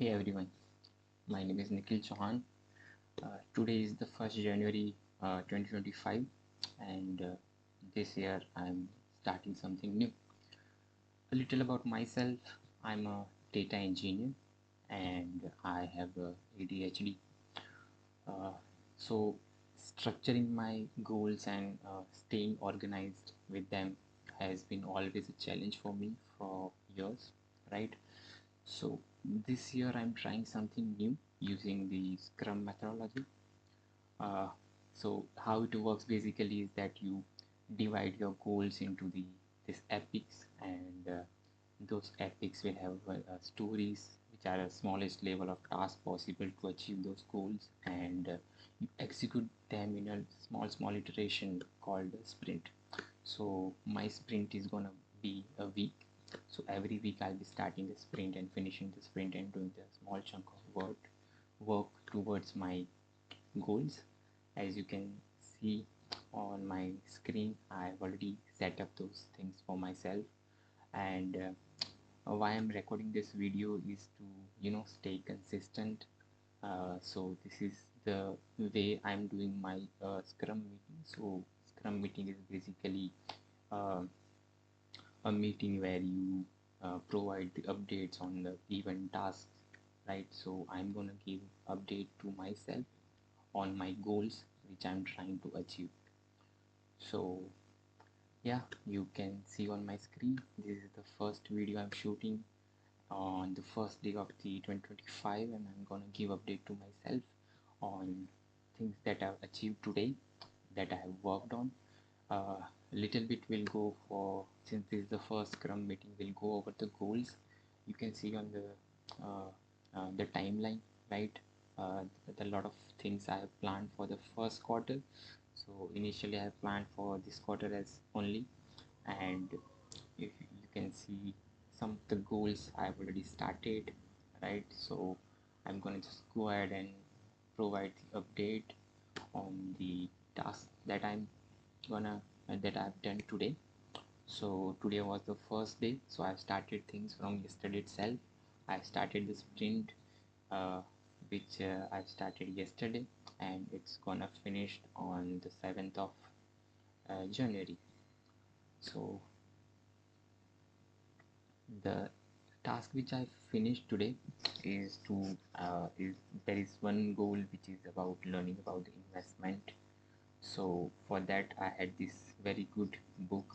Hey everyone, my name is Nikhil Chauhan. Today is the 1st January 2025, and this year I'm starting something new. A little about myself: I'm a data engineer and I have ADHD. Uh, so, structuring my goals and staying organized with them has been always a challenge for me for years, right? So this year I'm trying something new using the Scrum methodology. Uh, so how it works basically is that you divide your goals into this epics, and those epics will have stories which are the smallest level of task possible to achieve those goals, and you execute them in a small iteration called a sprint. So my sprint is gonna be a week. So every week I'll be starting a sprint and finishing the sprint and doing the small chunk of work towards my goals. As you can see on my screen, I've already set up those things for myself, and why I'm recording this video is to stay consistent. So this is the way I'm doing my Scrum meeting. So Scrum meeting is basically uh, a meeting where you provide the updates on the event tasks, right? So I'm gonna give update to myself on my goals which I'm trying to achieve. So yeah, you can see on my screen, this is the first video I'm shooting on the first day of the 2025, and I'm gonna give update to myself on things that I've achieved today, that I have worked on. Little bit will go for, since this is the first Scrum meeting, we'll go over the goals. You can see on the timeline, right? The lot of things I have planned for the first quarter. So initially I have planned for this quarter as only, and if you can see some of the goals I've already started, right? So I'm gonna just go ahead and provide the update on the task that I've done today. So today was the first day, so I've started things from yesterday itself. I started the sprint, uh, which I started yesterday, and it's gonna finish on the 7th of January. So the task which I finished today is to is there is one goal which is about learning about the investment. So for that I had this very good book,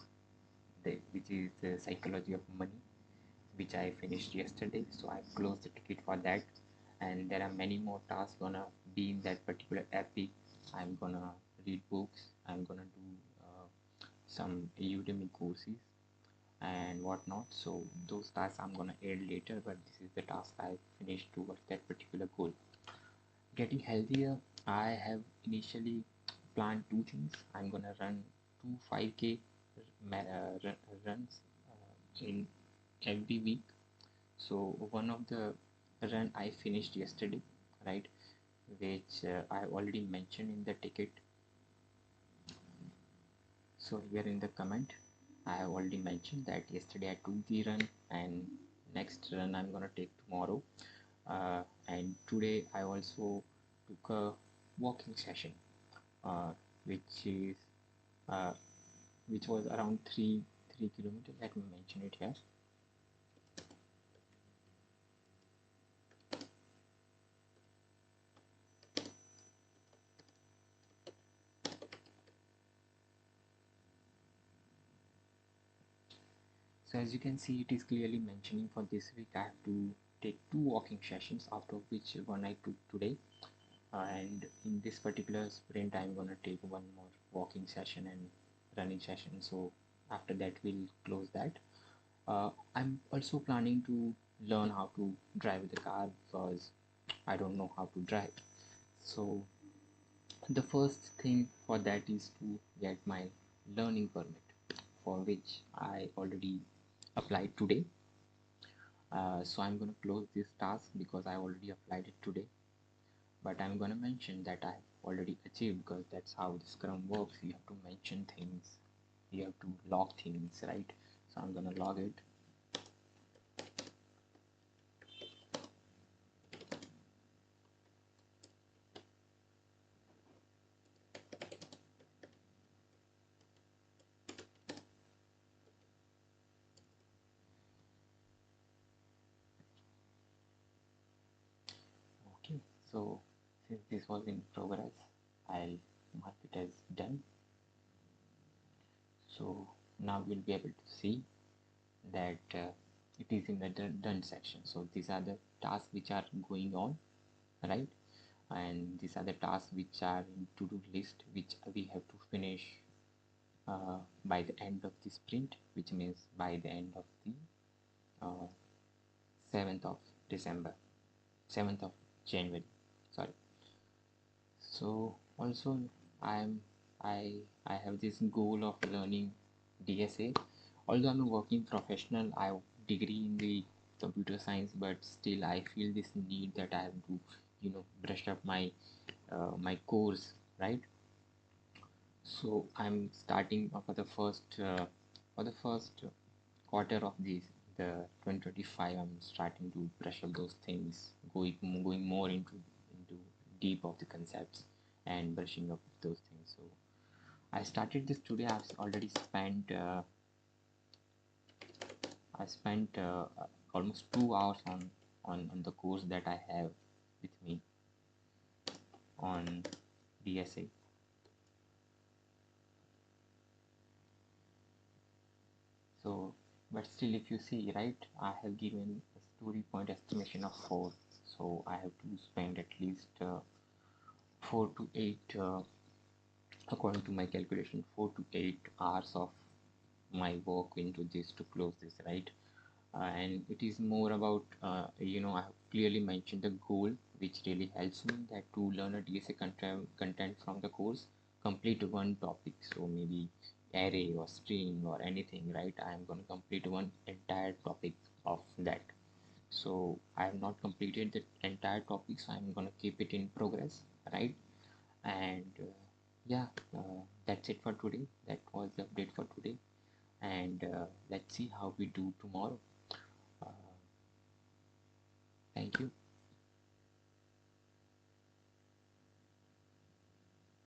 which is the Psychology of Money, which I finished yesterday. So I closed the ticket for that, and there are many more tasks gonna be in that particular epic. I'm gonna read books. I'm gonna do some Udemy courses and whatnot. So those tasks I'm gonna add later, but this is the task I finished towards that particular goal. Getting healthier, I have initially planned two things. I'm gonna run two 5K runs in every week. So one of the run I finished yesterday, right, which I already mentioned in the ticket. So here in the comment, I have already mentioned that yesterday I took the run, and next run I'm gonna take tomorrow. And today I also took a walking session, uh, which is uh, which was around 3 kilometers. Let me mention it here. So as you can see, it is clearly mentioning for this week I have to take two walking sessions, out of which one I took today. And in this particular sprint, I'm gonna take one more walking session and running session. So after that, we'll close that. I'm also planning to learn how to drive the car because I don't know how to drive. So the first thing for that is to get my learning permit, for which I already applied today. So I'm going to close this task because I already applied it today. But I'm going to mention that I've already achieved, because that's how the Scrum works. You have to mention things, you have to log things, right? So I'm going to log it. So since this was in progress, I'll mark it as done. So now we'll be able to see that it is in the done section. So these are the tasks which are going on, right? And these are the tasks which are in to-do list, which we have to finish by the end of the sprint, which means by the end of the uh, 7th of December, 7th of January, sorry. So also I'm I have this goal of learning DSA. Although I'm a working professional, I have degree in the computer science, but still I feel this need that I have to, brush up my my course, right? So I'm starting for the first quarter of the 2025. I'm starting to brush up those things, going more into deep of the concepts and brushing up those things. So I started this today. I spent almost 2 hours on the course that I have with me on DSA. So, but still, if you see, right, I have given a story point estimation of 4. So I have to spend at least 4 to 8, according to my calculation, 4 to 8 hours of my work into this to close this, right? And it is more about, I have clearly mentioned the goal, which really helps me that to learn a DSA content from the course, complete one topic. So maybe array or string or anything, right? I am going to complete one entire topic of that. So I have not completed the entire topic, so I'm going to keep it in progress, right? And yeah, that's it for today. That was the update for today, and let's see how we do tomorrow. uh, Thank you.